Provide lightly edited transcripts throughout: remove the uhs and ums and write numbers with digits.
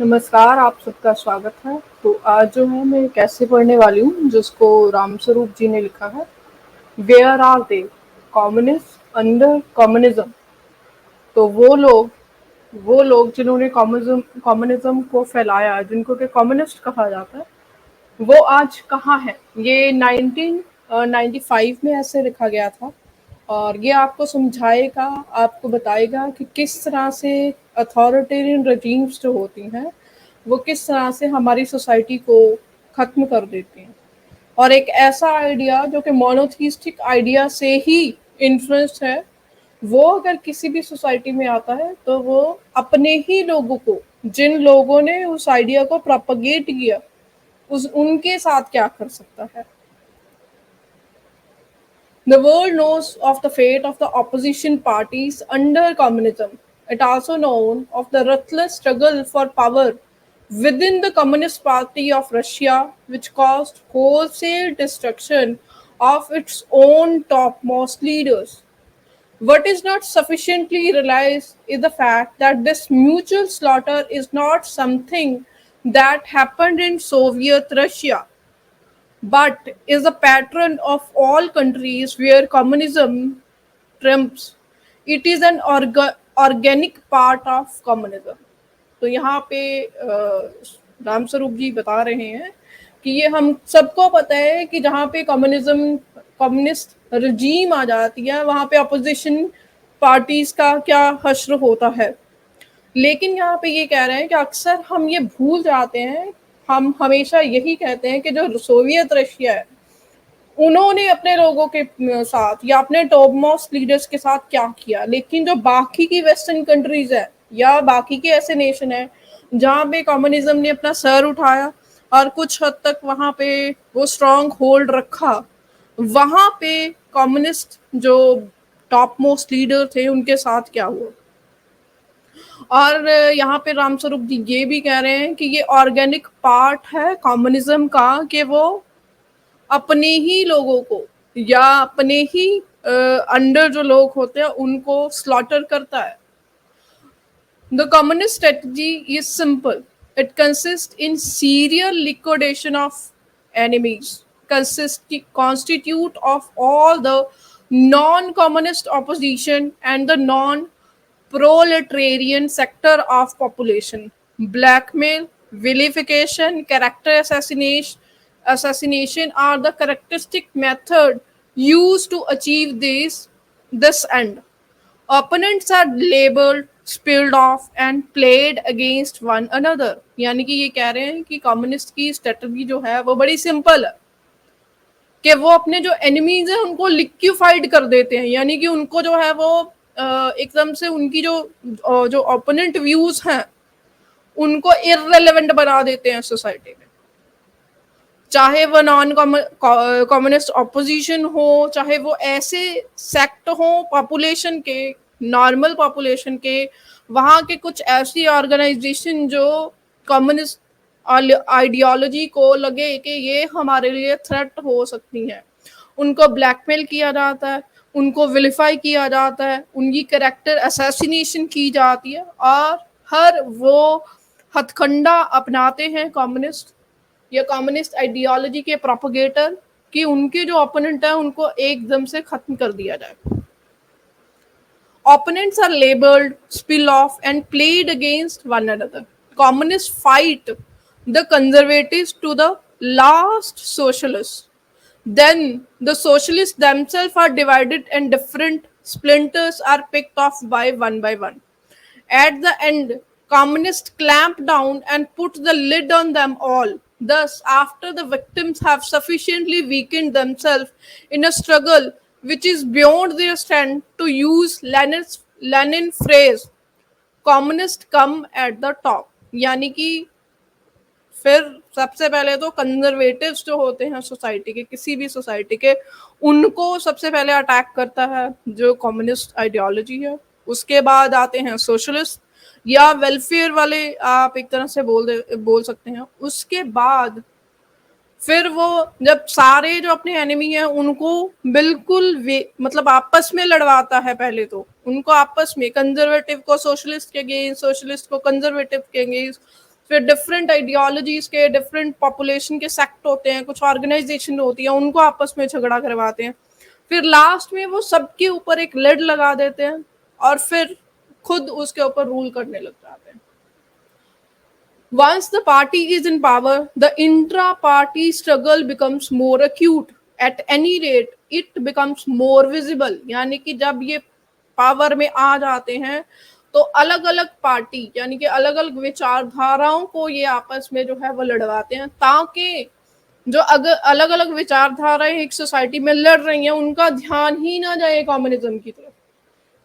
नमस्कार, आप सबका स्वागत है। तो आज जो है मैं एक ऐसे पढ़ने वाली हूँ जिसको रामस्वरूप जी ने लिखा है। Where are they communist under communism. तो वो लोग जिन्होंने कम्युनिज्म कम्युनिज्म को फैलाया, जिनको कि कम्युनिस्ट कहा जाता है, वो आज कहाँ है। ये 1995 में ऐसे लिखा गया था। और ये आपको समझाएगा, आपको बताएगा कि किस तरह से अथॉरिटेरियन रजीम्स जो होती हैं वो किस तरह से हमारी सोसाइटी को ख़त्म कर देती हैं। और एक ऐसा आइडिया जो कि मोनोथीस्टिक आइडिया से ही इन्फ्लुएंस्ड है, वो अगर किसी भी सोसाइटी में आता है तो वो अपने ही लोगों को, जिन लोगों ने उस आइडिया को प्रोपगेट किया, उस उनके साथ क्या कर सकता है। The world knows of the fate of the opposition parties under communism. It also knows of the ruthless struggle for power within the Communist Party of Russia, which caused wholesale destruction of its own topmost leaders. What is not sufficiently realized is the fact that this mutual slaughter is not something that happened in Soviet Russia, but is a pattern of all countries where communism trumps. It is an organic part of communism. तो यहाँ पे रामस्वरूप जी बता रहे हैं कि ये हम सबको पता है कि जहाँ पे कम्युनिस्ट रजीम आ जाती है, वहाँ पे अपोजिशन पार्टीज का क्या हश्र होता है। लेकिन यहाँ पे ये कह रहे हैं कि अक्सर हम ये भूल जाते हैं। हम हमेशा यही कहते हैं कि जो सोवियत रशिया है, उन्होंने अपने लोगों के साथ या अपने टॉप मोस्ट लीडर्स के साथ क्या किया। लेकिन जो बाकी की वेस्टर्न कंट्रीज है या बाकी के ऐसे नेशन है जहाँ पे कम्युनिज्म ने अपना सर उठाया और कुछ हद तक वहाँ पे वो स्ट्रॉन्ग होल्ड रखा, वहाँ पे कम्युनिस्ट जो टॉप मोस्ट लीडर थे उनके साथ क्या हुआ। और यहाँ पे रामस्वरूप जी ये भी कह रहे हैं कि ये ऑर्गेनिक पार्ट है कम्युनिज्म का, कि वो अपने ही लोगों को या अपने ही अंडर जो लोग होते हैं उनको स्लॉटर करता है। The communist strategy is simple. It consists in serial liquidation of enemies, constitute of all the non-communist opposition and the non-proletarian sector of population. Blackmail, vilification, assassination are the characteristic method used to achieve this end. Opponents are labeled, spilled off and played against one another. यानी कि ये कह रहे हैं कि communist की strategy जो है वो बड़ी सिंपल है कि वो अपने जो एनिमीज हैं उनको लिक्विफाइड कर देते हैं। यानी कि उनको जो है वो एकदम से उनकी जो ओपोनेंट व्यूज हैं उनको इररेलेवेंट बना देते हैं सोसाइटी में। चाहे वो नॉन कम्युनिस्ट ऑपोजिशन हो, चाहे वो ऐसे सेक्ट हो पॉपुलेशन के, नॉर्मल पॉपुलेशन के, वहाँ के कुछ ऐसी ऑर्गेनाइजेशन जो कम्युनिस्ट आइडियोलॉजी को लगे कि ये हमारे लिए थ्रेट हो सकती हैं, उनको ब्लैकमेल किया जाता है, उनको विलिफाई किया जाता है, उनकी कैरेक्टर असैसिनेशन की जाती है। और हर वो हथकंडा अपनाते हैं कम्युनिस्ट या कम्युनिस्ट आइडियोलॉजी के प्रोपोगेटर कि उनके जो ओपोनेंट है उनको एकदम से खत्म कर दिया जाए। Opponents are labeled, spill off, and played against one another. Communists fight the conservatives to the last socialists. Then the socialists themselves are divided and different splinters are picked off by one. At the end, communists clamped down and put the lid on them all. Thus, after the victims have sufficiently weakened themselves in a struggle which is beyond their strength, to use Lenin phrase, communist come at the top. यानी कि फिर सबसे पहले तो conservatives जो होते हैं society के, किसी भी सोसाइटी के, उनको सबसे पहले अटैक करता है जो कम्युनिस्ट आइडियोलॉजी है। उसके बाद आते हैं सोशलिस्ट या वेलफेयर वाले, आप एक तरह से बोल सकते हैं। उसके बाद फिर वो जब सारे जो अपने एनिमी हैं उनको बिल्कुल मतलब आपस में लड़वाता है। पहले तो उनको आपस में, कंजर्वेटिव को सोशलिस्ट के अगेंस्ट, सोशलिस्ट को कंजर्वेटिव के अगेंस्ट, फिर डिफरेंट आइडियोलॉजीज के डिफरेंट पॉपुलेशन के सेक्ट होते हैं, कुछ ऑर्गेनाइजेशन होती है, उनको आपस में झगड़ा करवाते हैं। फिर लास्ट में वो सबके ऊपर एक लिड लगा देते हैं और फिर खुद उसके ऊपर रूल करने लग जाते हैं। Once the party is in power, the intra-party struggle becomes more acute. At any rate, it becomes more visible. यानी कि जब ये पावर में आ जाते हैं तो अलग अलग पार्टी यानी कि अलग अलग विचारधाराओं को ये आपस में जो है वो लड़वाते हैं, ताकि जो अगर अलग अलग विचारधाराएं एक सोसाइटी में लड़ रही हैं उनका ध्यान ही ना जाए कम्युनिज्म की तरफ,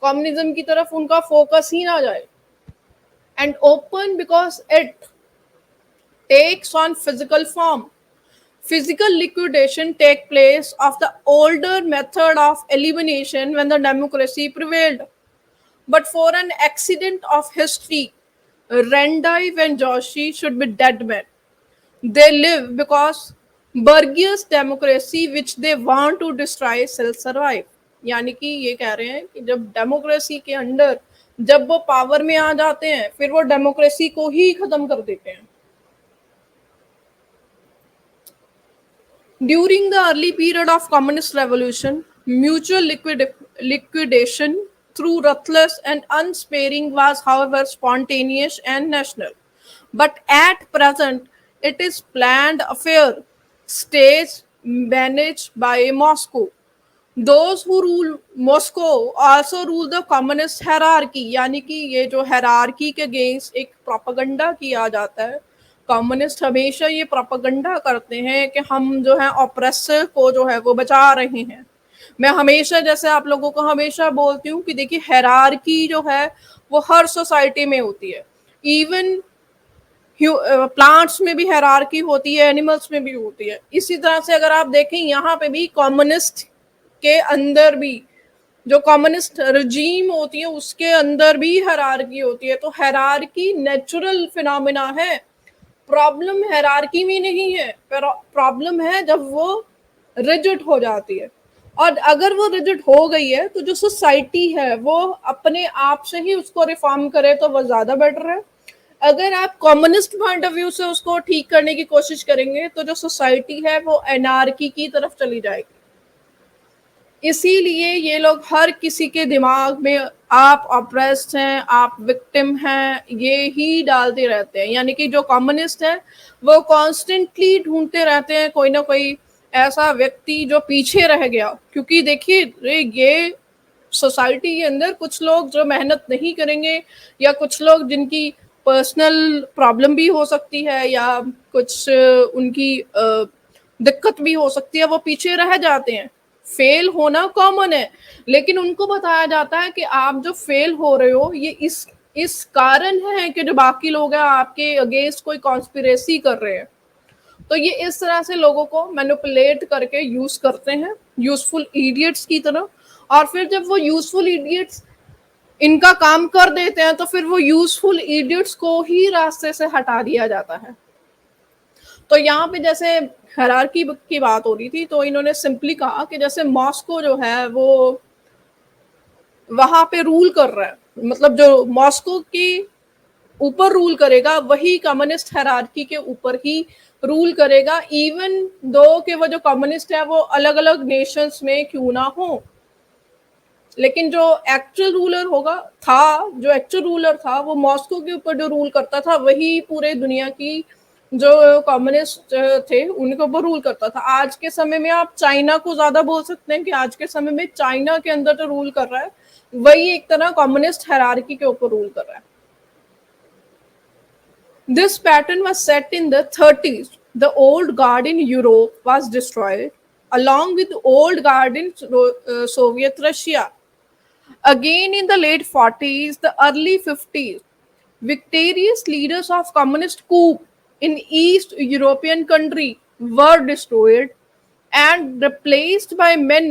कम्युनिज्म की तरफ उनका फोकस ही ना जाए। And open because it takes on physical form. Physical liquidation take place of the older method of elimination when the democracy prevailed. But for an accident of history, Rendai and Joshi should be dead men. They live because Burgess democracy which they want to destroy shall survive. यानी कि ये कह रहे हैं कि जब democracy के under जब वो पावर में आ जाते हैं फिर वो डेमोक्रेसी को ही खत्म कर देते हैं। During the early period of communist revolution, mutual liquidation through ruthless and unsparing was, however, spontaneous and national. But at present, it is planned affair, staged, managed by Moscow. Those who rule Moscow also rule the communist hierarchy, यानी कि ये जो hierarchy के against एक propaganda किया जाता है। Communist हमेशा ये प्रोपेगेंडा करते हैं कि हम जो है ऑप्रेसर को जो है वो बचा रहे हैं। मैं हमेशा जैसे आप लोगों को हमेशा बोलती हूँ कि देखिए हायरार्की जो है वो हर सोसाइटी में होती है, इवन प्लांट्स में भी हायरार्की होती है, एनिमल्स में भी होती है। इसी तरह से अगर आप देखें यहाँ पे भी कम्युनिस्ट के अंदर भी जो कम्युनिस्ट रजीम होती है उसके अंदर भी हायरार्की होती है। तो हायरार्की नेचुरल फिनोमेना है। प्रॉब्लम हायरार्की में नहीं है, प्रॉब्लम है जब वो रिजिड हो जाती है। और अगर वो रिजिड हो गई है तो जो सोसाइटी है वो अपने आप से ही उसको रिफॉर्म करे तो वो ज्यादा बेटर है। अगर आप कम्युनिस्ट पॉइंट ऑफ व्यू से उसको ठीक करने की कोशिश करेंगे तो जो सोसाइटी है वो एनार्की की तरफ चली जाएगी। इसीलिए ये लोग हर किसी के दिमाग में आप ऑप्रेस्ड हैं, आप विक्टिम हैं, ये ही डालते रहते हैं। यानी कि जो कम्युनिस्ट है वो कॉन्स्टेंटली ढूंढते रहते हैं कोई ना कोई ऐसा व्यक्ति जो पीछे रह गया। क्योंकि देखिए ये सोसाइटी के अंदर कुछ लोग जो मेहनत नहीं करेंगे या कुछ लोग जिनकी पर्सनल प्रॉब्लम भी हो सकती है या कुछ उनकी दिक्कत भी हो सकती है, वो पीछे रह जाते हैं। फेल होना कॉमन है, लेकिन उनको बताया जाता है कि आप जो फेल हो रहे हो ये इस कारण है कि जो बाकी लोग हैं आपके अगेंस्ट कोई कॉन्स्पिरेसी कर रहे हैं। तो ये इस तरह से लोगों को मैनिपुलेट करके यूज करते हैं यूजफुल इडियट्स की तरह। और फिर जब वो यूजफुल इडियट्स इनका काम कर देते हैं तो फिर वो यूजफुल इडियट्स को ही रास्ते से हटा दिया जाता है। तो यहाँ पे जैसे हायरार्की की बात हो रही थी तो इन्होंने सिंपली कहा कि जैसे मॉस्को जो है वो वहां पे रूल कर रहा है, मतलब जो मॉस्को की ऊपर रूल करेगा वही कम्युनिस्ट हायरार्की के ऊपर ही रूल करेगा, इवन दो कि वो जो कम्युनिस्ट है वो अलग अलग नेशंस में क्यों ना हो। लेकिन जो एक्चुअल रूलर जो एक्चुअल रूलर था वो मॉस्को के ऊपर जो रूल करता था वही पूरे दुनिया की जो कम्युनिस्ट थे उनके ऊपर रूल करता था। आज के समय में आप चाइना को ज्यादा बोल सकते हैं कि आज के समय में चाइना के अंदर जो रूल कर रहा है वही एक तरह कम्युनिस्ट हायरार्की के ऊपर रूल कर रहा है। This pattern was set in the 30s. The old guard in Europe was destroyed, along with the old guard in Soviet Russia. Again in the late 40s, the early 50s, victorious leaders of communist coup in East European country were destroyed and replaced by men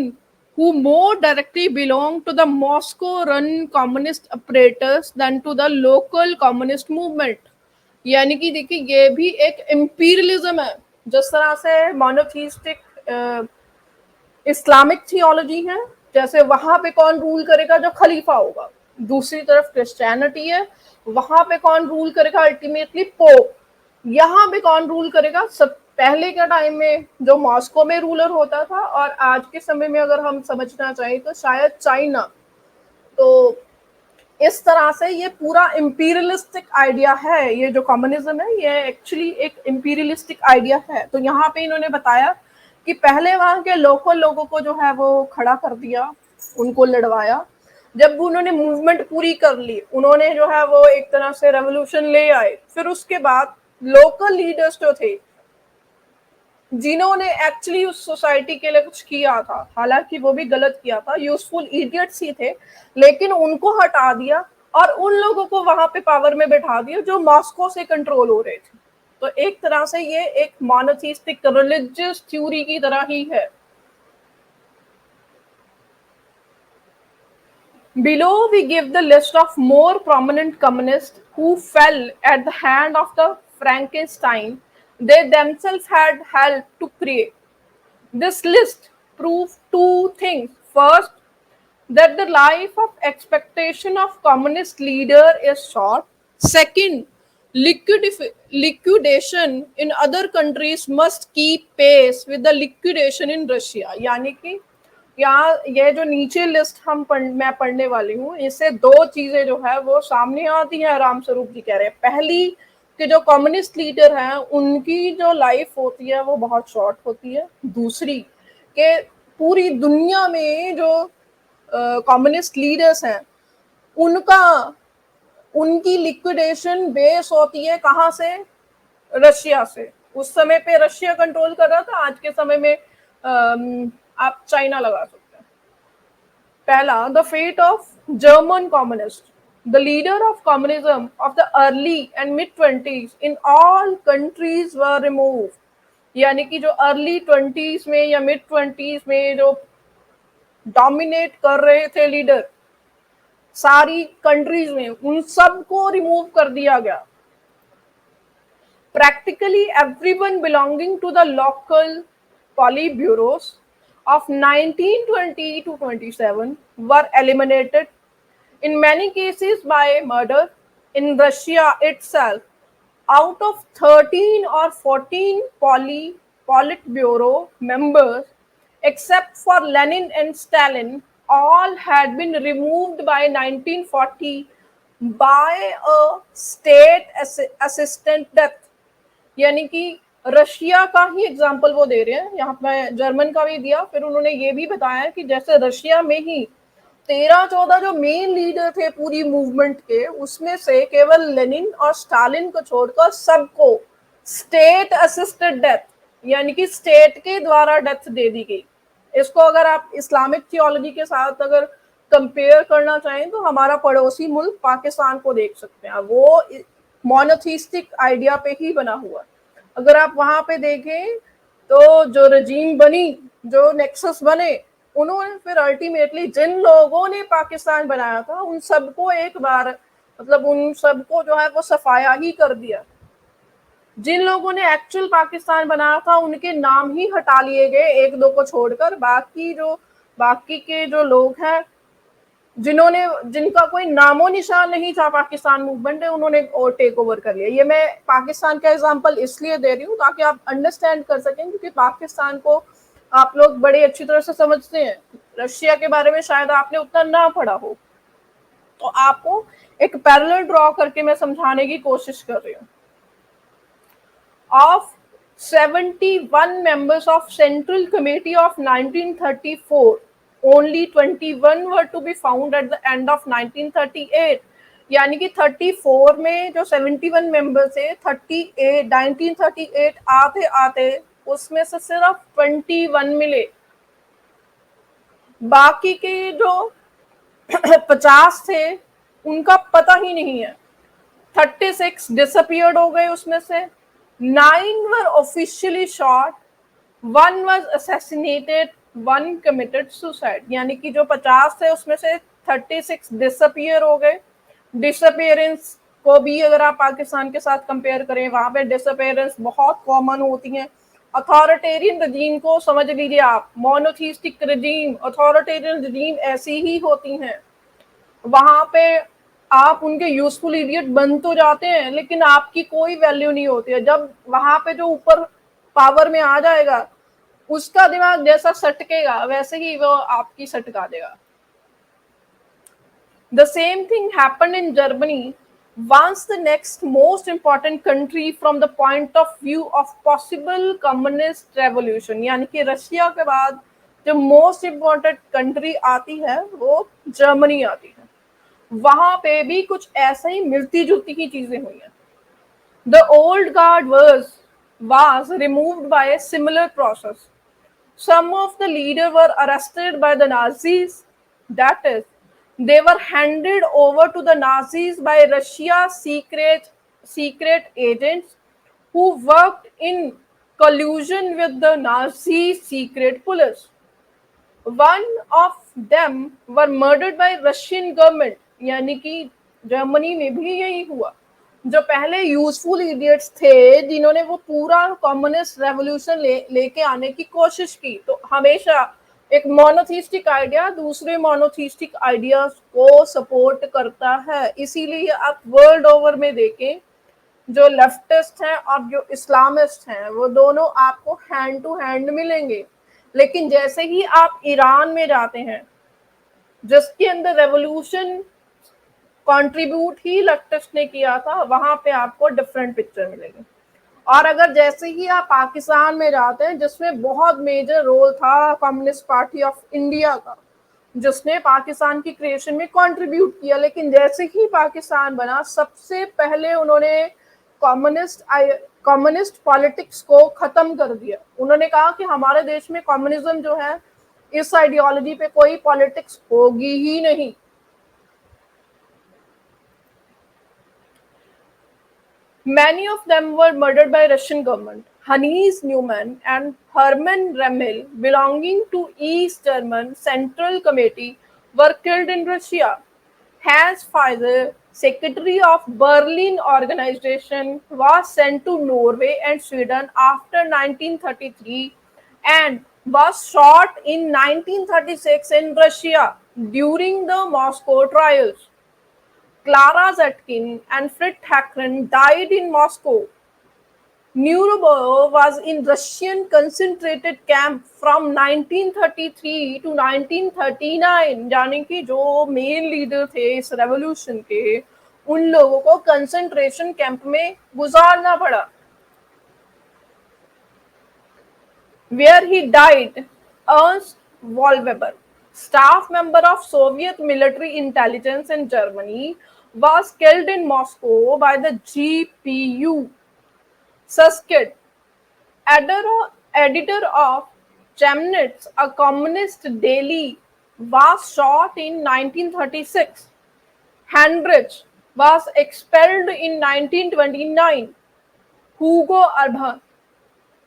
who more directly belonged to the Moscow-run communist apparatus than to the local communist movement. यानी कि देखिए ये भी एक imperialism है। जिस तरह से मोनोथीस्टिक इस्लामिक थियोलॉजी है, जैसे वहां पे कौन रूल करेगा, जो खलीफा होगा। दूसरी तरफ क्रिश्चियनिटी है, वहां पे कौन रूल करेगा, अल्टीमेटली पोप। यहाँ पे कौन रूल करेगा? सब पहले के टाइम में जो मॉस्को में रूलर होता था, और आज के समय में अगर हम समझना चाहें तो शायद चाइना। तो इस तरह से ये पूरा इम्पीरियलिस्टिक आइडिया है, ये जो कम्युनिज्म है ये एक्चुअली एक इम्पीरियलिस्टिक आइडिया है। तो यहाँ पे इन्होंने बताया कि पहले वहाँ के लोकल लोगों को जो है वो खड़ा कर दिया, उनको लड़वाया। जब उन्होंने मूवमेंट पूरी कर ली, उन्होंने जो है वो एक तरह से रेवोल्यूशन ले आए। फिर उसके बाद लोकल लीडर्स जो थे, जिन्होंने एक्चुअली उस सोसाइटी के लिए कुछ किया था, हालांकि वो भी गलत किया था, यूजफुल इडियट्स ही थे, लेकिन उनको हटा दिया और उन लोगों को वहां पे पावर में बैठा दिया जो मॉस्को से कंट्रोल हो रहे थे। तो एक तरह से ये एक मोनोथीस्टिक रिलीजियस थ्योरी की तरह ही है। Below, we give the list of more prominent communists who fell at the hand of the Frankenstein they themselves had helped to create. This list proves two things. First, that the life of expectation of communist leader is short. Second, liquidation in other countries must keep pace with the liquidation in Russia. यानी कि यहाँ ये जो नीचे list मैं पढ़ने वाली हूँ, इससे दो चीजें जो है वो सामने आती हैं। राम स्वरूप जी कह रहे हैं, पहली कि जो कम्युनिस्ट लीडर हैं उनकी जो लाइफ होती है वो बहुत शॉर्ट होती है। दूसरी कि पूरी दुनिया में जो कम्युनिस्ट लीडर्स हैं उनका उनकी लिक्विडेशन बेस होती है कहाँ से? रशिया से। उस समय पे रशिया कंट्रोल कर रहा था, आज के समय में आप चाइना लगा सकते हैं। पहला, the fate of German communist, the leader of communism of the early and mid 20s in all countries were remove. यानी कि जो अर्ली 20s में या मिड 20s में जो डोमिनेट कर रहे थे लीडर सारी कंट्रीज में, उन सबको रिमूव कर दिया गया। Practically everyone belonging to the local polybureaus of 1920 to 27 were eliminated, in many cases by murder. In Russia itself, out of 13 or 14 Politburo members, except for Lenin and Stalin, all had been removed by 1940 by a state assistant death. यानी कि Russia का ही example वो दे रहे हैं, यहाँ पे German का भी दिया। फिर उन्होंने ये भी बताया कि जैसे रशिया में ही 13-14 जो मेन लीडर थे पूरी मूवमेंट के, उसमें से केवल लेनिन और स्टालिन को छोड़कर सबको स्टेट असिस्टेड डेथ, यानी कि स्टेट के द्वारा डेथ दे दी गई। इसको अगर आप इस्लामिक थियोलॉजी के साथ अगर कंपेयर करना चाहें तो हमारा पड़ोसी मुल्क पाकिस्तान को देख सकते हैं, वो मोनोथीस्टिक आइडिया पे ही बना हुआ। अगर आप वहां पे देखें तो जो रजीम बनी, जो नेक्सस बने, उन्होंने फिर अल्टीमेटली जिन लोगों ने पाकिस्तान बनाया था उन सबको एक बार मतलब उन सबको जो है वो सफाया ही कर दिया। जिन लोगों ने एक्चुअल पाकिस्तान बनाया था उनके नाम ही हटा लिए गए, एक दो को छोड़कर। बाकी के जो लोग हैं जिनका कोई नामो निशान नहीं था पाकिस्तान मूवमेंट में, उन्होंने और टेक ओवर कर लिया। ये मैं पाकिस्तान का एग्जांपल इसलिए दे रही हूँ ताकि आप अंडरस्टैंड कर सकें, क्योंकि पाकिस्तान को आप लोग बड़े अच्छी तरह से समझते हैं, रशिया के बारे में शायद आपने उतना ना पढ़ा हो। तो आपको एक पैरेलल ड्रॉ करके मैं समझाने की कोशिश कर रही हूँ। Of 71 members of Central Committee of 1934, only 21 were to be found at the end of 1938. यानी कि 34 में जो 71 मेंबर थे, 1938 आते आते उसमें से सिर्फ 21 मिले। बाकी के जो 50 थे उनका पता ही नहीं है। 36 डिसअपियर्ड हो गए, उसमें से 9 were officially shot, 1 was assassinated, 1 committed suicide। यानी कि जो 50 थे उसमें से 36 डिसअपियर हो गए। डिसअपियरेंस को भी अगर आप पाकिस्तान के साथ कंपेयर करें, वहां पे डिसअपियरेंस बहुत कॉमन होती हैं। अथॉरिटेरियन रजीम को समझ लीजिए आप, मोनोथीस्टिक रजीम, अथॉरिटेरियन रजीम ऐसी ही होती हैं। वहां पे आप उनके यूजफुल इडियट बन तो जाते हैं, लेकिन आपकी कोई वैल्यू नहीं होती है। जब वहां पे जो ऊपर पावर में आ जाएगा, उसका दिमाग जैसा सटकेगा वैसे ही वो आपकी सटका देगा। The same thing happened in Germany, once the next most important country from the point of view of possible communist revolution। यानी कि रशिया के बाद जो मोस्ट इम्पोर्टेंट कंट्री आती है वो जर्मनी आती है। वहां पे भी कुछ ऐसा ही मिलती जुलती ही चीजें हुई हैं। The old guard was removed by a similar process. Some of the leaders were arrested by the Nazis. That is, they were handed over to the Nazis by Russia's secret agents who worked in collusion with the Nazi secret police. One of them were murdered by Russian government। यानी कि Germany में भी यही हुआ। जो पहले useful idiots थे जिन्होंने वो पूरा कम्युनिस्ट रेवोल्यूशन लेके आने की कोशिश की, तो हमेशा एक मोनोथिस्टिक आइडिया दूसरे मोनोथिस्टिक आइडियाज को सपोर्ट करता है। इसीलिए आप वर्ल्ड ओवर में देखें, जो लेफ्टिस्ट हैं और जो इस्लामिस्ट हैं वो दोनों आपको हैंड टू हैंड मिलेंगे। लेकिन जैसे ही आप ईरान में जाते हैं, जिसके अंदर रेवोल्यूशन कंट्रीब्यूट ही लेफ्टिस्ट ने किया था, वहां पे आपको डिफरेंट पिक्चर मिलेगी। और अगर जैसे ही आप पाकिस्तान में जाते हैं, जिसमें बहुत मेजर रोल था कम्युनिस्ट पार्टी ऑफ इंडिया का, जिसने पाकिस्तान की क्रिएशन में कंट्रीब्यूट किया, लेकिन जैसे ही पाकिस्तान बना, सबसे पहले उन्होंने कम्युनिस्ट पॉलिटिक्स को खत्म कर दिया। उन्होंने कहा कि हमारे देश में कम्युनिज्म जो है, इस आइडियोलॉजी पे कोई पॉलिटिक्स होगी ही नहीं। Many of them were murdered by Russian government. Hannes Neumann and Hermann Remmel, belonging to East German Central Committee, were killed in Russia. Hans Pfizer, secretary of Berlin Organization, was sent to Norway and Sweden after 1933 and was shot in 1936 in Russia during the Moscow trials. Clara Zetkin and Fritz Hackren died in Moscow. Nuremberg was in Russian concentrated camp from 1933 to 1939। यानी कि जो main leader थे इस revolution के, उन लोगों को concentration camp में गुजारना पड़ा। Where he died, Ernst Wollweber, staff member of Soviet military intelligence in Germany, was killed in Moscow by the GPU. Suskid, editor of Chemnitz, a communist daily, was shot in 1936. Heinrich was expelled in 1929. Hugo Urban,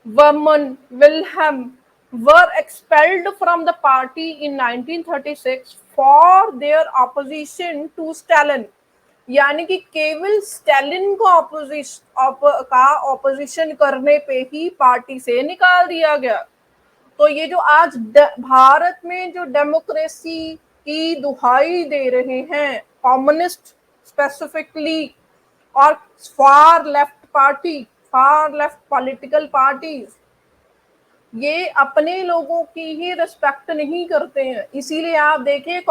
Vernon Wilhelm were expelled from the party in 1936 for their opposition to Stalin। यानी कि केवल Stalin को opposition करने पे ही party से निकाल दिया गया। तो ये जो आज भारत में जो डेमोक्रेसी की दुहाई दे रहे हैं कम्युनिस्ट स्पेसिफिकली, और फार लेफ्ट पॉलिटिकल पार्टीज, ये अपने लोगों की ही रिस्पेक्ट नहीं करते हैं। इसीलिए आप देखिए,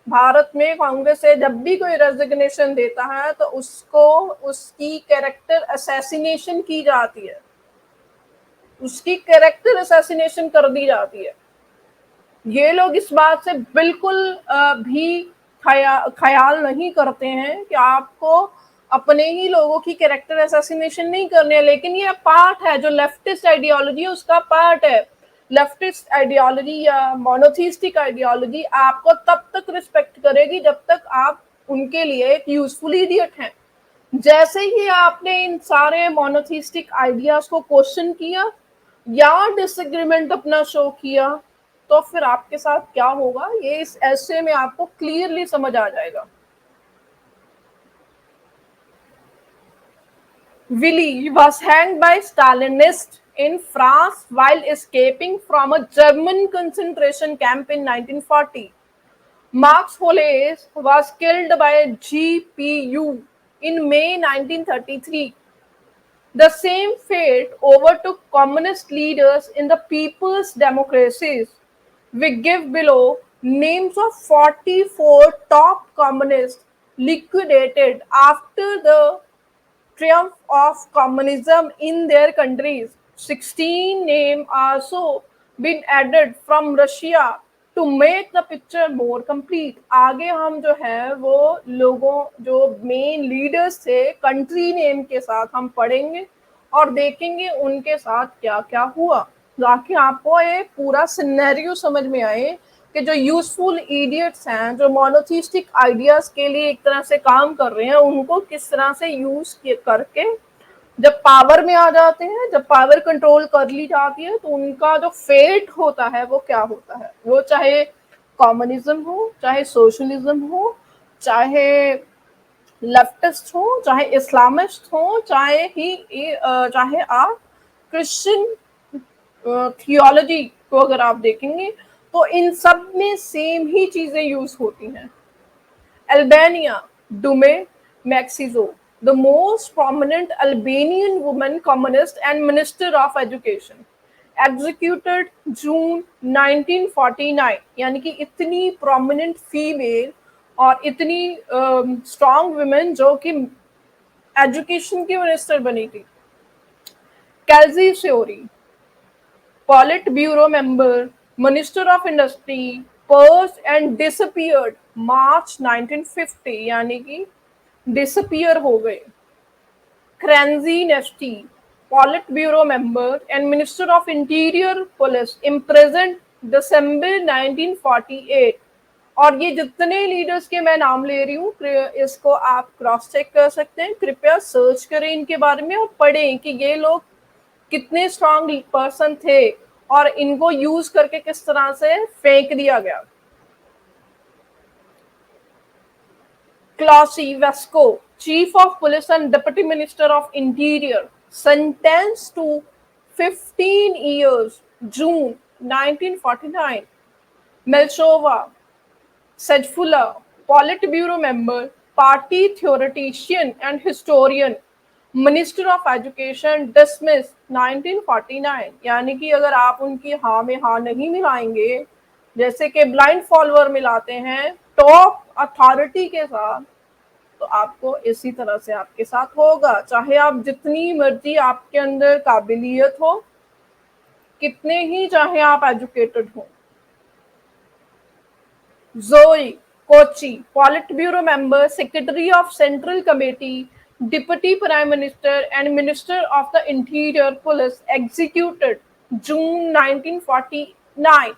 भारत में कांग्रेस से जब भी कोई रेजिग्नेशन देता है तो उसको उसकी कैरेक्टर असैसिनेशन की जाती है, उसकी कैरेक्टर असैसिनेशन कर दी जाती है। ये लोग इस बात से बिल्कुल भी ख्याल नहीं करते हैं कि आपको अपने ही लोगों की कैरेक्टर असैसिनेशन नहीं करने है। लेकिन ये पार्ट है, जो लेफ्टिस्ट आइडियोलॉजी है उसका पार्ट है। लेफ्टिस्ट आइडियोलॉजी या मोनोथिस्टिक आइडियोलॉजी आपको तब तक रिस्पेक्ट करेगी जब तक आप उनके लिए एक यूजफुल इडियट हैं। जैसे ही आपने इन सारे मोनोथिस्टिक आइडियाज को क्वेश्चन किया या डिसएग्रीमेंट अपना शो किया, तो फिर आपके साथ क्या होगा ये इस ऐसे में आपको क्लियरली समझ आ जाएगा। Willy was hanged by Stalinists in France while escaping from a German concentration camp in 1940. Marx Hollis was killed by GPU in May 1933. The same fate overtook communist leaders in the people's democracies. We give below names of 44 top communists liquidated after the triumph of communism in their countries. 16 names also been added from Russia to make the picture more complete. आगे हम जो है वो लोगों जो main leaders थे country name के साथ हम पढ़ेंगे और देखेंगे उनके साथ क्या क्या हुआ, ताकि आपको ये पूरा सिनेरियो समझ में आए कि जो यूजफुल इडियट्स हैं, जो मोनोथिस्टिक आइडियाज के लिए एक तरह से काम कर रहे हैं, उनको किस तरह से यूज करके जब पावर में आ जाते हैं, जब पावर कंट्रोल कर ली जाती है, तो उनका जो फेट होता है वो क्या होता है। वो चाहे कम्युनिज्म हो, चाहे सोशलिज्म हो, चाहे लेफ्टिस्ट हो, चाहे इस्लामिस्ट हो, चाहे आप क्रिश्चियन थियोलॉजी को अगर आप देखेंगे तो इन सब में सेम ही चीजें यूज होती हैं। Albania, Dume Maxizo, the most prominent Albanian woman communist and minister of education, executed June 1949। यानी कि इतनी prominent female और इतनी strong women जो कि एजुकेशन की मिनिस्टर बनी थी। कैल्जी sorry, Politburo member, Minister of Industry, purged and disappeared March 1950, यानी कि disappear हो गए। Kranzi Nesti, Politburo member and Minister of Interior Police, imprisoned December 1948। और ये जितने लीडर्स के मैं नाम ले रही हूँ, इसको आप क्रॉस चेक कर सकते हैं। कृपया सर्च करें इनके बारे में और पढ़ें कि ये लोग कितने स्ट्रॉन्ग पर्सन थे और इनको यूज करके किस तरह से फेंक दिया गया। Klosi Vesko, chief of police and deputy minister of interior, sentence to 15 years, June 1949। Melshova Sejfula, Politburo member, party theoretician and historian, minister of education, dismiss 1949। यानी कि अगर आप उनकी हाँ में हाँ नहीं मिलाएंगे, जैसे कि ब्लाइंड फॉलोअर मिलाते हैं टॉप अथॉरिटी के साथ, तो आपको इसी तरह से आपके साथ होगा, चाहे आप जितनी मर्जी आपके अंदर काबिलियत हो, कितने ही चाहे आप एजुकेटेड हो। Zoe Kochi, Politburo member, Secretary of Central Committee, Deputy Prime Minister and Minister of the Interior Police, executed June 1949।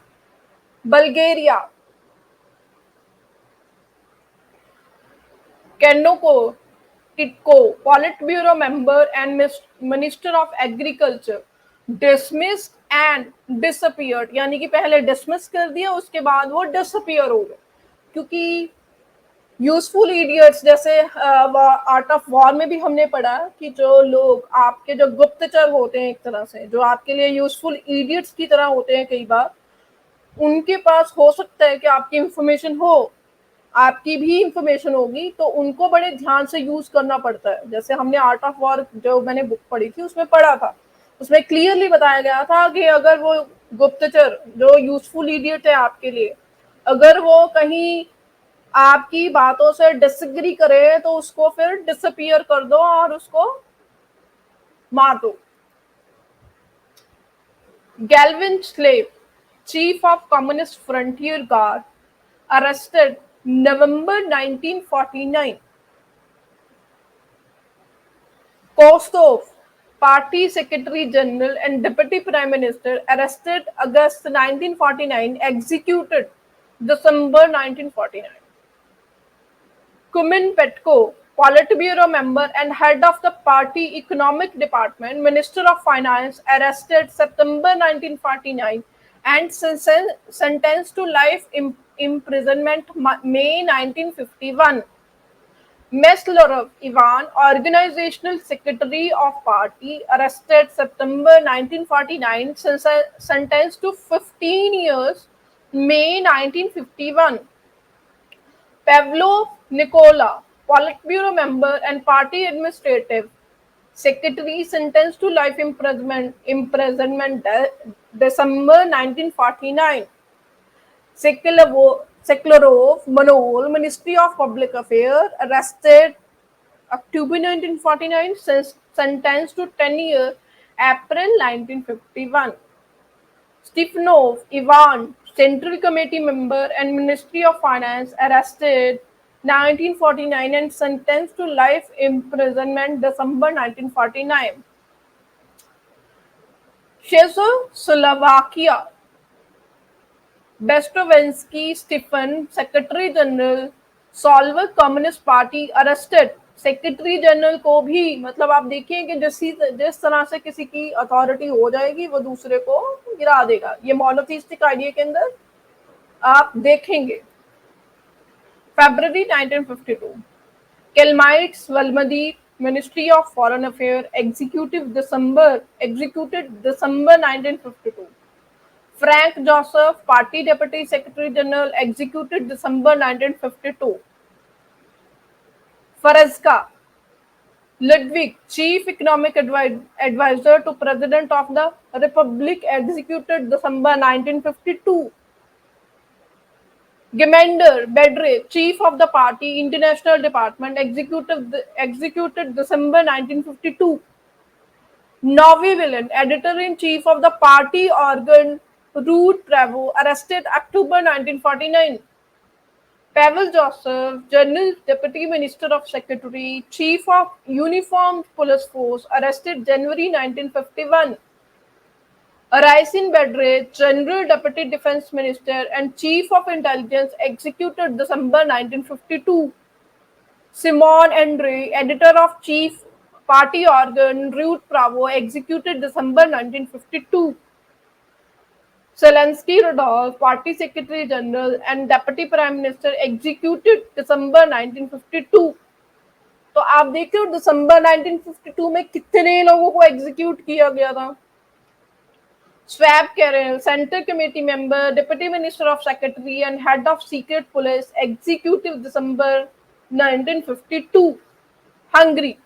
Bulgaria, Kenoko Titko, Politburo member and Minister of Agriculture, dismissed and disappeared। यानी कि पहले dismiss कर दिया, उसके बाद वो disappear हो गए। क्योंकि यूजफुल इडियट्स, जैसे आर्ट ऑफ वॉर में भी हमने पढ़ा कि जो लोग आपके जो गुप्तचर होते हैं, एक तरह से जो आपके लिए यूजफुल इडियट्स की तरह होते हैं, कई बार उनके पास हो सकता है कि आपकी इंफॉर्मेशन हो, आपकी भी इंफॉर्मेशन होगी, तो उनको बड़े ध्यान से यूज करना पड़ता है। जैसे हमने आर्ट ऑफ वॉर जो मैंने बुक पढ़ी थी उसमें पढ़ा था, उसमें क्लियरली बताया गया था कि अगर वो गुप्तचर जो यूजफुल इडियट है आपके लिए, अगर वो कहीं आपकी बातों से डिसएग्री करे तो उसको फिर डिसअपियर कर दो और उसको मार दो। Galvin Slev, chief of communist frontier guard, arrested November 1949। Kostov, party secretary general and deputy prime minister, arrested August 1949, executed December 1949। Kumin Petko, Politburo member and head of the party economic department, Minister of Finance, arrested September 1949 and sentenced to life imprisonment May 1951। Meslerov Ivan, organizational secretary of party, arrested September 1949, sentenced to 15 years May 1951। Pavlov Nikola, Politburo member and party administrative secretary, sentenced to life imprisonment December 1949. Seklerov Manol, Ministry of Public Affairs, arrested October 1949, sentenced to 10 years, April 1951. Stefanov Ivan, Central Committee member and Ministry of Finance, arrested 1949 and sentenced to life imprisonment December 1949. Czechoslovakia, Bestovenski Stefan, Secretary General, Soviet Communist Party, arrested. Secretary general को भी, मतलब आप देखिए कि जिस तरह से किसी की अथॉरिटी हो जाएगी वो दूसरे को गिरा देगा, ये मोनोथिस्टिक आइडिया के अंदर आप देखेंगे. February 1952, Kelmites Valmadi, Ministry of Foreign Affairs, executed December 1952. Frank Joseph, Party Deputy Secretary General, executed December 1952. Farazka Ludwig, Chief Economic Advisor to President of the Republic, executed December 1952. Geminder Bedre, Chief of the Party International Department, executed December 1952. Novi Villain, Editor-in-Chief of the party organ Ruud Pravo, arrested October 1949. Pavel Joseph, General Deputy Minister of Secretary, Chief of Uniformed Police Force, arrested January 1951. Raisin Bedre, General Deputy Defense Minister and Chief of Intelligence, executed December 1952. Simon Andre, Editor of Chief Party Organ Ruud Pravo, executed December 1952. Zelensky Rudolph, Party Secretary General and Deputy Prime Minister, executed December 1952. तो आप देखते हो दिसंबर 1952 में कितने लोगों को execute किया गया था. Swab Carroll, Central Committee member, Deputy Minister of Secretary and Head of Secret Police, executed December 1952. Hungary.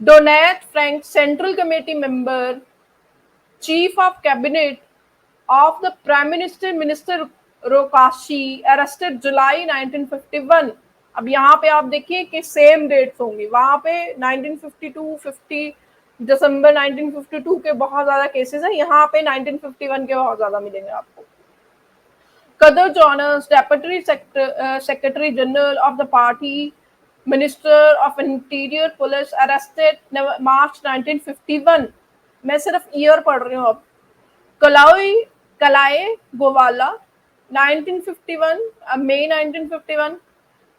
Donat Frank, Central Committee member, Chief of Cabinet of the Prime Minister, Minister Rokashi, arrested July 1951. अब यहाँ पे आप देखिए कि same dates होंगी, वहाँ पे 1952, 50 दिसंबर 1952 के बहुत ज्यादा केसेस हैं, यहाँ पे 1951 के बहुत ज्यादा मिलेंगे आपको. Kadir Jonas, Deputy Secretary General of the Party, Minister of Interior Police, arrested March 1951. मैं सिर्फ ईयर पढ़ रही हूँ अब. कलाए गोवाला 1951, May 1951.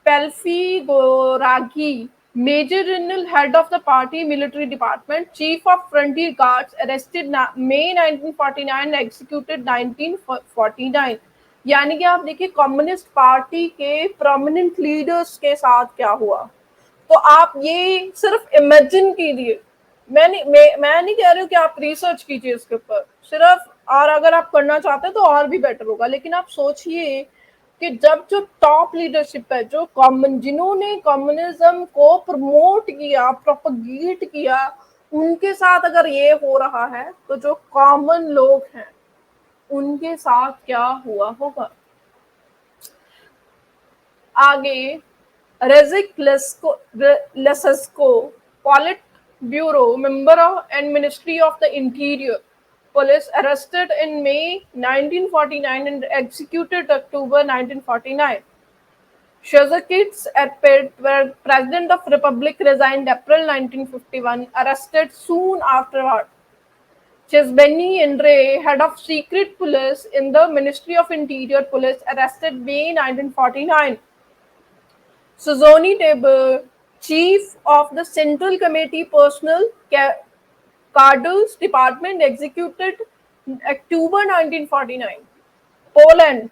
Pelfi Goragi, Major General, Head of the Party Military Department, Chief of Frontier Guards, arrested May 1949, executed 1949. यानी कि आप देखिए कम्युनिस्ट पार्टी के प्रोमिनेंट लीडर्स के साथ क्या हुआ. तो आप ये सिर्फ इमेजिन कीजिए. मैं नहीं कह रही हूँ कि आप रिसर्च कीजिए इसके ऊपर सिर्फ, और अगर आप करना चाहते हैं तो और भी बेटर होगा, लेकिन आप सोचिए कि जब जो टॉप लीडरशिप है, जो जिन्होंने कम्युनिज्म को प्रमोट किया, प्रोपगेट किया, उनके साथ अगर ये हो रहा है तो जो कॉमन लोग हैं उनके साथ क्या हुआ होगा. आगे रेजिक लेसेस्को, पॉलिट bureau member and Ministry of the Interior Police, arrested in May 1949 and executed October 1949. Shazakits Erped, where President of Republic, resigned April 1951, arrested soon afterward. Chesbeni Andre, Head of Secret Police in the Ministry of Interior Police, arrested May 1949. Suzoni Tabor, Chief of the Central Committee Personnel Cadres Department, executed October 1949. Poland.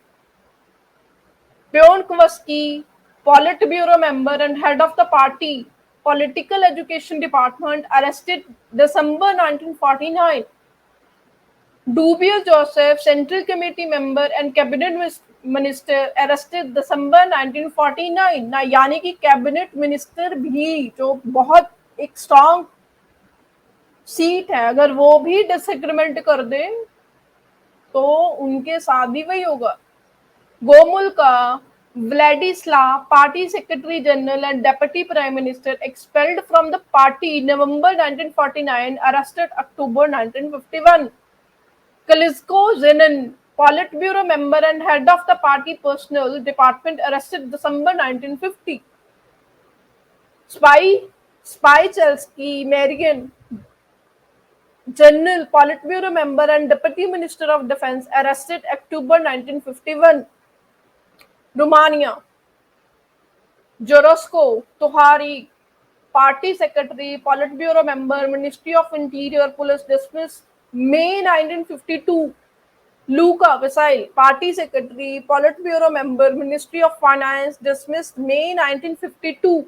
Bjorn Kowalski, Politburo member and head of the party Political Education Department, arrested December 1949. Dubious Joseph, Central Committee member and Cabinet minister arrested December 1949 ना, यानी कि cabinet minister भी जो बहुत एक strong seat है, अगर वो भी डिसएग्रीमेंट कर दे तो उनके साथ भी वही होगा। Gomulka Vladislav, party secretary general and deputy prime minister, expelled from the party November 1949, arrested October 1951. Kalizko Zenin, Politburo member and head of the party personnel department, arrested December 1950. Spy Chelsky Marian, general, Politburo member and deputy minister of defense, arrested October 1951. Romania, Jorosco Tohari, party secretary, Politburo member, Ministry of Interior, police, dismissed May 1952. Luca Vasil, party secretary, Politburo member, Ministry of Finance, dismissed May 1952.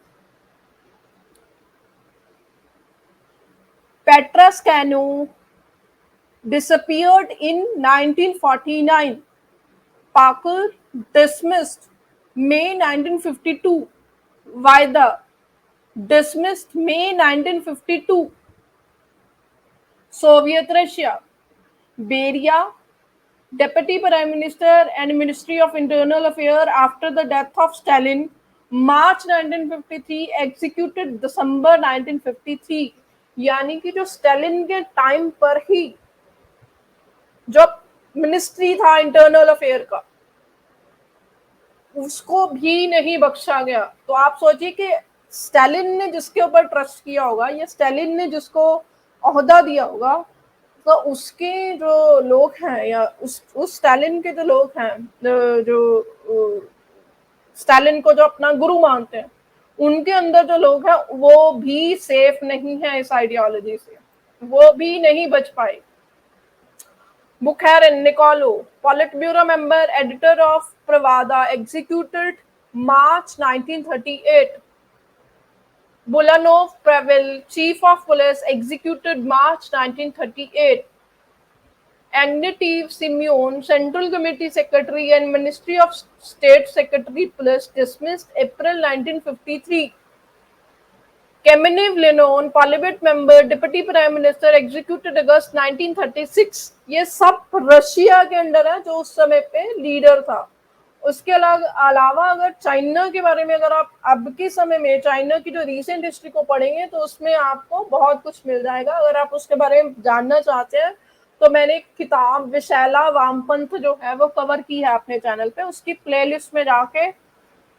Petrascanu disappeared in 1949. Parker dismissed May 1952. Vaida dismissed May 1952. Soviet Russia, Beria, Deputy Prime Minister and Ministry of Internal Affairs after the death of Stalin, March 1953, executed December 1953. यानी कि जो Stalin के time पर ही जो ministry था internal affair का, उसको भी नहीं बख्शा गया। तो आप सोचिए कि स्टालिन ने जिसके ऊपर ट्रस्ट किया होगा या स्टालिन ने जिसको ओहदा दिया होगा, तो उसके जो लोग हैं या उस स्टालिन के जो लोग हैं, जो स्टालिन को जो अपना गुरु मानते हैं, उनके अंदर जो लोग हैं वो भी सेफ नहीं है इस आइडियोलॉजी से, वो भी नहीं बच पाए। Bukharin Nicolo, Politburo member, editor of Pravda, executed March 1938. Bulanov Pavel, chief of police, executed March 1938. Agnetiv Simeon, Central Committee Secretary and Ministry of State Secretary Police, dismissed April 1953. Kamenev Lenon, Parliament member, Deputy Prime Minister, executed August 1936. ये सब Russia के under है जो उस समय पे leader था। उसके अलावा अगर चाइना के बारे में अगर आप अब के समय में चाइना की जो रिसेंट हिस्ट्री को पढ़ेंगे तो उसमें आपको बहुत कुछ मिल जाएगा। अगर आप उसके बारे में जानना चाहते हैं तो मैंने एक किताब विशैला वामपंथ जो है वो कवर की है अपने चैनल पे, उसकी प्लेलिस्ट में जाके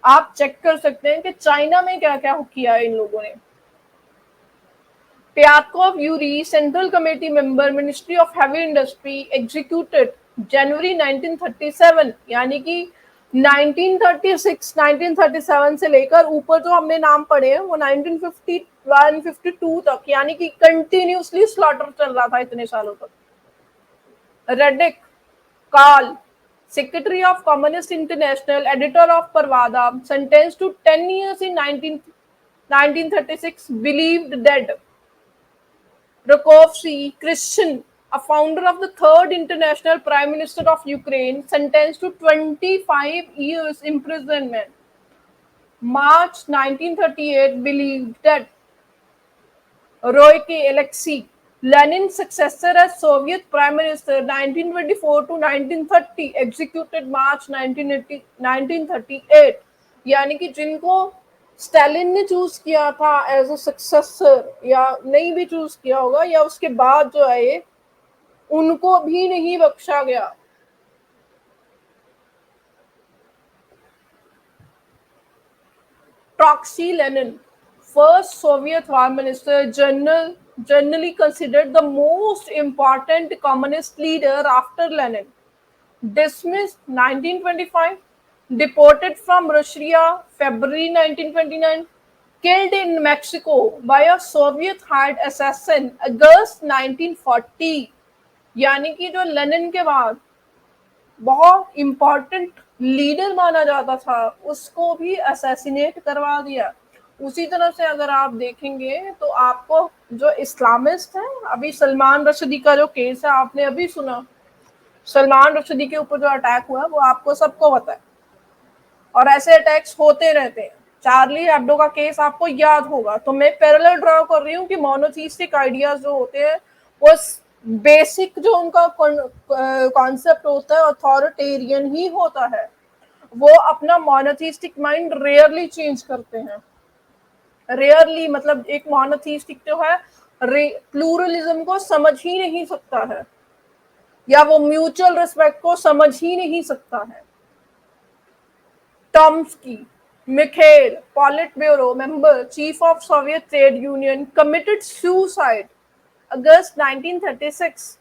आप चेक कर सकते हैं कि चाइना में क्या क्या किया है इन लोगों ने। Pyatkov Yuri, Central Committee member, Ministry of Heavy Industry, executed January 1937, यानी कि 1936, 1937 से लेकर ऊपर जो हमने नाम पढ़े हैं वो 1951, 52 तक, यानी कि कंटिन्यूसली स्लॉटर चल रहा था इतने सालों तक। Redick Karl, Secretary of Communist International, editor of Pravda, sentenced to 10 years in 1936, believed dead. Rakovsky Christian, a founder of the Third International Prime Minister of Ukraine, sentenced to 25 years imprisonment. March 1938, believed dead. Royke Alexei, Lenin's successor as Soviet Prime Minister 1924 to 1930, executed March 1938, यानी कि जिनको Stalin ने choose किया था as a successor या नहीं भी choose किया होगा या उसके बाद जो आए उनको भी नहीं बख्शा गया। Trotsky Lenin, first Soviet War Minister, generally considered the most important communist leader after Lenin, dismissed 1925, deported from Russia February 1929, killed in Mexico by a Soviet-hired assassin August 1940, यानी कि जो लेनिन के बाद बहुत इम्पोर्टेंट लीडर माना जाता था उसको भी असैसिनेट करवा दिया। उसी तरह से अगर आप देखेंगे तो आपको जो इस्लामिस्ट है, अभी सलमान रशदी का जो केस है आपने अभी सुना, सलमान रुश्दी के ऊपर जो अटैक हुआ वो आपको सबको पता है, और ऐसे अटैक्स होते रहते हैं। चार्ली एब्डो का केस आपको याद होगा। तो मैं पैरेलल ड्रॉ कर रही हूँ कि मोनोथीस्टिक आइडियाज जो होते हैं वो बेसिक जो उनका कॉन्सेप्ट होता है अथॉरिटेरियन ही होता है। वो अपना मोनोथीस्टिक माइंड रेयरली चेंज करते हैं। रेयरली मतलब एक मोनोथीस्टिक जो है प्लूरलिज्म को समझ ही नहीं सकता है, या वो म्यूचुअल रिस्पेक्ट को समझ ही नहीं सकता है। Tomsky, Mikhail, Politburo member, chief of Soviet Trade Union, committed suicide August 1936.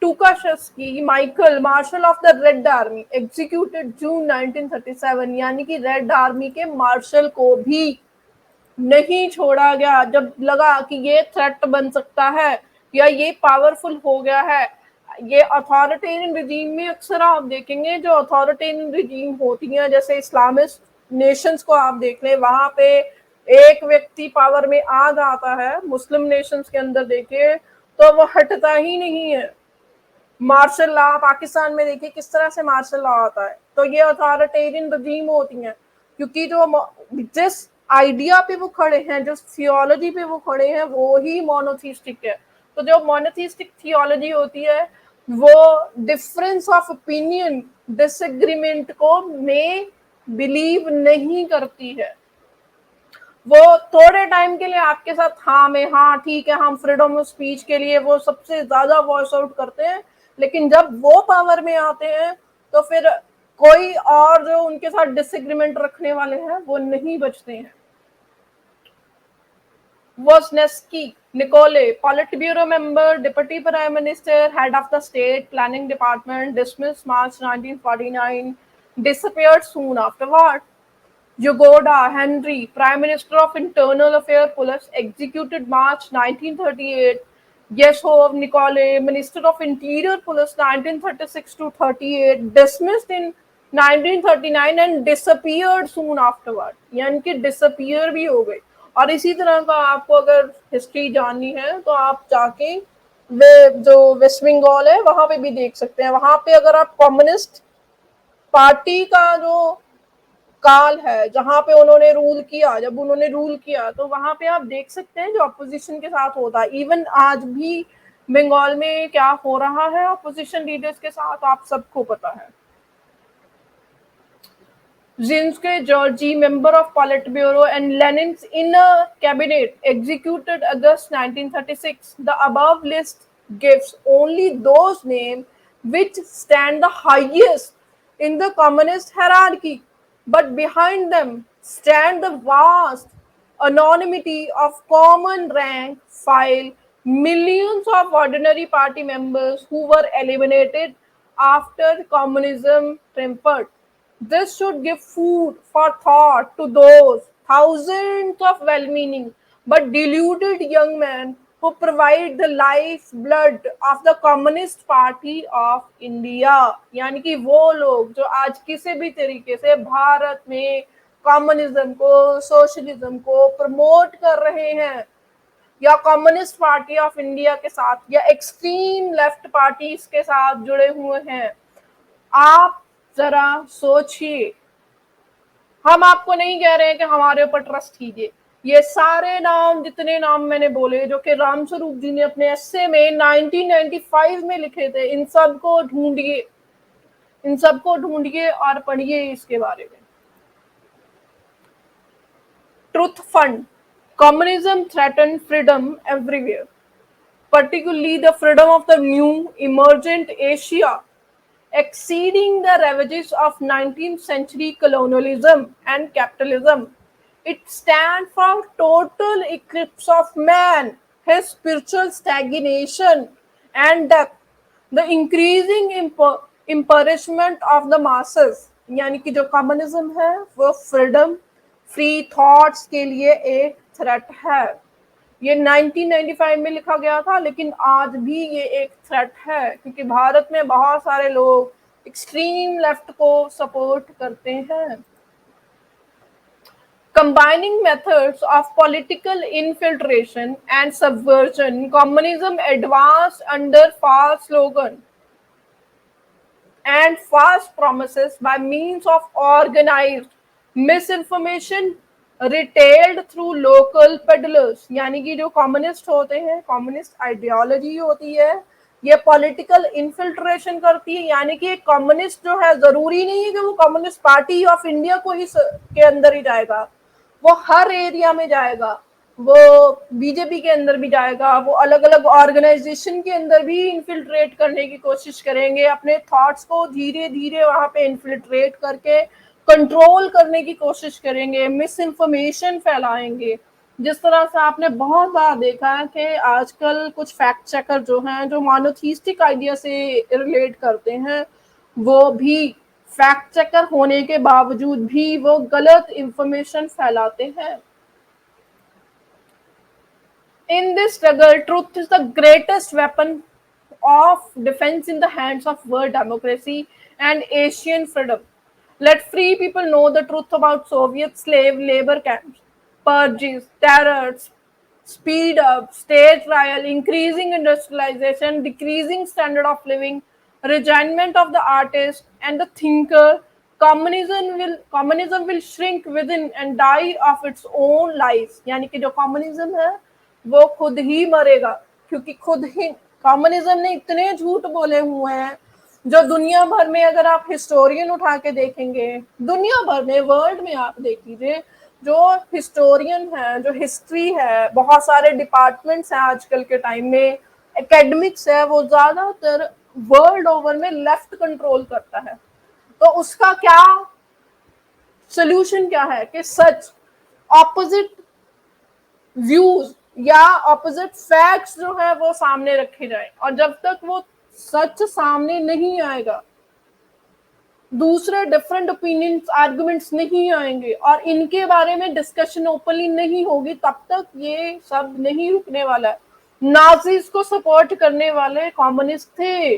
Tukhachevsky, Michael, Marshal of the Red Army, executed June 1937. यानी कि रेड आर्मी के मार्शल को भी नहीं छोड़ा गया जब लगा कि ये थ्रेट बन सकता है या ये पावरफुल हो गया है। ये अथॉरिटेरियन रिजीम में अक्सर आप देखेंगे, जो अथॉरिटेरियन रिजीम होती हैं जैसे इस्लामिस्ट नेशंस को आप देख लें, वहां पे एक व्यक्ति पावर में आ जाता है, मुस्लिम नेशंस के अंदर देखिए तो वो हटता ही नहीं है। मार्शल लॉ पाकिस्तान में देखिए किस तरह से मार्शल लॉ आता है। तो ये अथॉरिटेरियन रजीम होती हैं, क्योंकि जो जिस आइडिया पे वो खड़े हैं, जो थियोलॉजी पे वो खड़े हैं, वो ही मोनोथीस्टिक है। तो जो मोनोथीस्टिक थियोलॉजी होती है वो डिफरेंस ऑफ ओपिनियन, डिसएग्रीमेंट को में बिलीव नहीं करती है। वो थोड़े टाइम के लिए आपके साथ हाँ में हाँ ठीक है, हम फ्रीडम ऑफ स्पीच के लिए वो सबसे ज्यादा वॉइस आउट करते हैं, लेकिन जब वो पावर में आते हैं तो फिर कोई और जो उनके साथ डिसएग्रीमेंट रखने वाले हैं वो नहीं बचते हैं। Wozniacki, Nicole, Politburo member, Deputy Prime Minister, Head of the State Planning Department, dismissed March 1949, disappeared soon afterward. Yagoda Henry, Prime Minister of Internal Affairs Police, executed March 1938. Yeshov Nicole, Minister of Interior Police 1936 to 38, dismissed in 1939 and disappeared soon afterward. यानी कि disappear भी हो गए। और इसी तरह का आपको अगर हिस्ट्री जाननी है तो आप जाके वे जो वेस्ट बंगाल है वहां पे भी देख सकते हैं। वहां पे अगर आप कम्युनिस्ट पार्टी का जो काल है जहां पे उन्होंने रूल किया, जब उन्होंने रूल किया तो वहां पे आप देख सकते हैं जो अपोजिशन के साथ होता है। इवन आज भी बंगाल में क्या हो रहा है अपोजिशन लीडर्स के साथ आप सबको पता है। Zinske Georgi, member of Politburo and Lenin's inner cabinet, executed August 1936. The above list gives only those names which stand the highest in the communist hierarchy, but behind them stand the vast anonymity of common rank file millions of ordinary party members who were eliminated after communism triumphed. This should give food for thought to those thousands of well-meaning but deluded young men who provide the lifeblood of the Communist Party of India। यानी कि वो लोग जो आज किसी भी तरीके से भारत में कम्युनिज्म को, सोशलिज्म को प्रमोट कर रहे हैं, या कम्युनिस्ट पार्टी ऑफ इंडिया के साथ या एक्सट्रीम लेफ्ट पार्टीज के साथ जुड़े हुए हैं, आप जरा सोचिए। हम आपको नहीं कह रहे हैं कि हमारे ऊपर ट्रस्ट कीजिए। ये सारे नाम, जितने नाम मैंने बोले जो कि रामस्वरूप जी ने अपने एस्से में 1995 में लिखे थे, इन सबको ढूंढिए, इन सबको ढूंढिए और पढ़िए इसके बारे में। Truth fund, communism threaten freedom everywhere, particularly the freedom of the new emergent Asia, exceeding the ravages of 19th century colonialism and capitalism. It stands for total eclipse of man, his spiritual stagnation and death, the increasing impoverishment of the masses। यानी कि जो communism है वो freedom, free thoughts के लिए एक threat है। ये 1995 में लिखा गया था, लेकिन आज भी ये एक थ्रेट है, क्योंकि भारत में बहुत सारे लोग एक्सट्रीम लेफ्ट को सपोर्ट करते हैं। Combining methods of political infiltration and subversion, communism advanced under false slogan and false promises by means of organized misinformation retailed through local peddlers। यानी कि जो कम्युनिस्ट होते हैं, कम्युनिस्ट आइडियोलॉजी होती है, ये पॉलिटिकल इन्फिल्ट्रेशन करती है। यानी कि एक कम्युनिस्ट जो है, जरूरी नहीं है कि वो कम्युनिस्ट पार्टी ऑफ इंडिया को ही के अंदर ही जाएगा, वो हर एरिया में जाएगा, वो बीजेपी के अंदर भी जाएगा, वो अलग अलग ऑर्गेनाइजेशन के अंदर भी इन्फिल्ट्रेट करने की कोशिश करेंगे, अपने थॉट्स को धीरे धीरे वहां पे इन्फिल्ट्रेट करके कंट्रोल करने की कोशिश करेंगे, मिस इन्फॉर्मेशन फैलाएंगे। जिस तरह से आपने बहुत बार देखा है कि आजकल कुछ फैक्ट चेकर जो हैं, जो मोनोथीस्टिक आइडिया से रिलेट करते हैं, वो भी फैक्ट चेकर होने के बावजूद भी वो गलत इंफॉर्मेशन फैलाते हैं। In this struggle, truth is the greatest weapon of defense in the hands of world democracy and Asian freedom. Let free people know the truth about Soviet slave labor camps, purges, terrors, speed up, state trial, increasing industrialization, decreasing standard of living, resignment of the artist and the thinker. Communism will shrink within and die of its own lies। यानी कि जो communism है वो खुद ही मरेगा, क्योंकि खुद ही communism ने इतने झूठ बोले हुए हैं, जो दुनिया भर में अगर आप हिस्टोरियन उठा के देखेंगे, दुनिया भर में, वर्ल्ड में आप देख लीजिए, जो हिस्टोरियन है, जो हिस्ट्री है, बहुत सारे डिपार्टमेंट्स हैं आजकल के टाइम में, एकेडमिक्स है, वो ज्यादातर वर्ल्ड ओवर में लेफ्ट कंट्रोल करता है। तो उसका क्या सोल्यूशन क्या है कि सच, ऑपोजिट व्यूज या ऑपोजिट फैक्ट्स जो है वो सामने रखे जाए, और जब तक वो सच सामने नहीं आएगा, दूसरे डिफरेंट ओपिनियंस, आर्गुमेंट्स नहीं आएंगे और इनके बारे में डिस्कशन ओपनली नहीं होगी, तब तक ये सब नहीं रुकने वाला है। नाजीज को सपोर्ट करने वाले कम्युनिस्ट थे।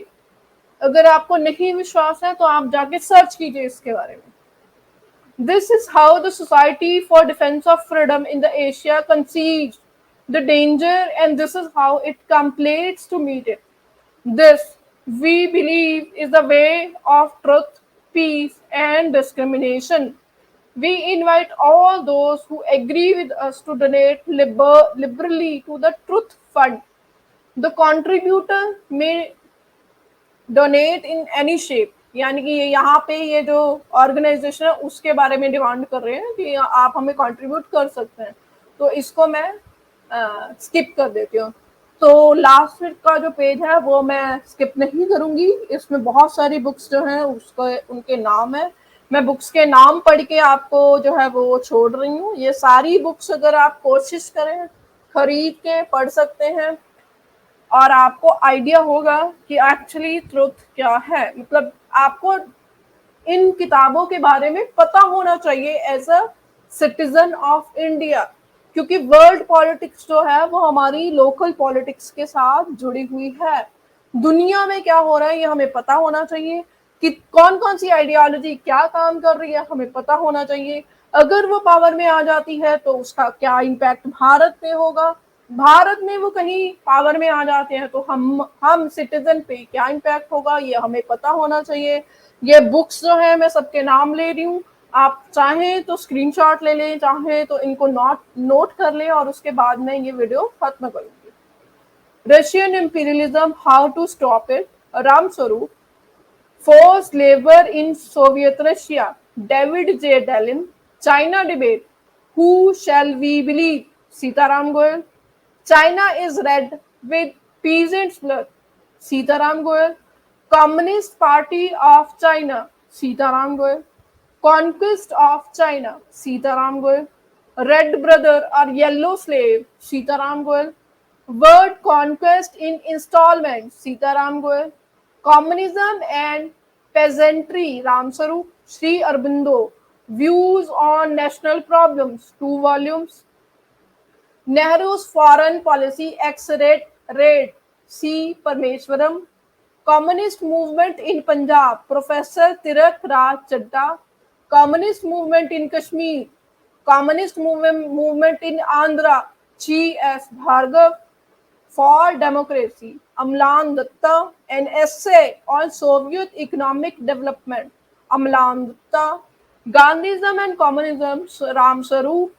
अगर आपको नहीं विश्वास है तो आप जाके सर्च कीजिए इसके बारे में। This is how the Society for Defense of Freedom in the Asia conceives the danger, and this is how it completes to meet it. This, we believe, is the way of truth, peace, and discrimination. We invite all those who agree with us to donate liberally to the Truth Fund. The contributor may donate in any shape. यानी कि ये यहाँ पे ये जो organisation है उसके बारे में डिमांड कर रहे हैं कि आप हमें कंट्रीब्यूट कर सकते हैं, तो इसको मैं स्किप कर देती हूँ। तो लास्ट का जो पेज है वो मैं स्किप नहीं करूंगी, इसमें बहुत सारी बुक्स जो हैं उसको उनके नाम है, मैं बुक्स के नाम पढ़ के आपको जो है वो छोड़ रही हूँ। ये सारी बुक्स अगर आप कोशिश करें खरीद के पढ़ सकते हैं और आपको आइडिया होगा कि एक्चुअली ट्रुथ क्या है। मतलब आपको इन किताबों के बारे में पता होना चाहिए as a citizen of India, क्योंकि वर्ल्ड पॉलिटिक्स जो है वो हमारी लोकल पॉलिटिक्स के साथ जुड़ी हुई है। दुनिया में क्या हो रहा है ये हमें पता होना चाहिए, कि कौन कौन सी आइडियोलॉजी क्या काम कर रही है हमें पता होना चाहिए। अगर वो पावर में आ जाती है तो उसका क्या इम्पैक्ट भारत पे होगा, भारत में वो कहीं पावर में आ जाते हैं तो हम सिटीजन पे क्या इम्पैक्ट होगा ये हमें पता होना चाहिए। ये बुक्स जो है मैं सबके नाम ले रही हूँ, आप चाहें तो स्क्रीनशॉट ले लें, चाहें तो इनको नोट कर लें, और उसके बाद में ये वीडियो खत्म करूंगी। Russian imperialism, how to stop it, Ram Swarup. Forced labor in Soviet Russia, David J. Dallin. China debate, who shall we believe, Sitaram Goel. China is red with peasants' blood, Sitaram Goel. Communist Party of China, Sitaram Goel. Conquest of China, Sitaram Goel. Red brother or yellow slave, Sitaram Goel. Word conquest in installment, Sitaram Goel. Communism and Peasantry, Ramsarup. Sri Aurobindo. Views on National Problems, 2 volumes. Nehru's Foreign Policy X-Rate, C. Parmeshwaram. Communist Movement in Punjab, Professor Tirak Raj Chadda. Communist Movement in Kashmir, Communist movement in Andhra, G. S. Bhargav. for Democracy, Amlan Datta, an essay on Soviet economic development, Amlan Datta, Gandhism and Communism, Ram Sarup,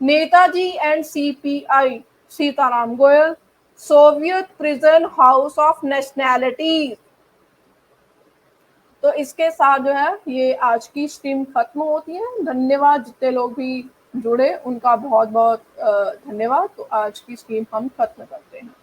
Netaji and CPI, Sitaram Goyal, Soviet Prison House of Nationalities। तो इसके साथ जो है ये आज की stream खत्म होती है। धन्यवाद जितने लोग भी जुड़े, उनका बहुत बहुत धन्यवाद। तो आज की स्ट्रीम हम खत्म करते हैं।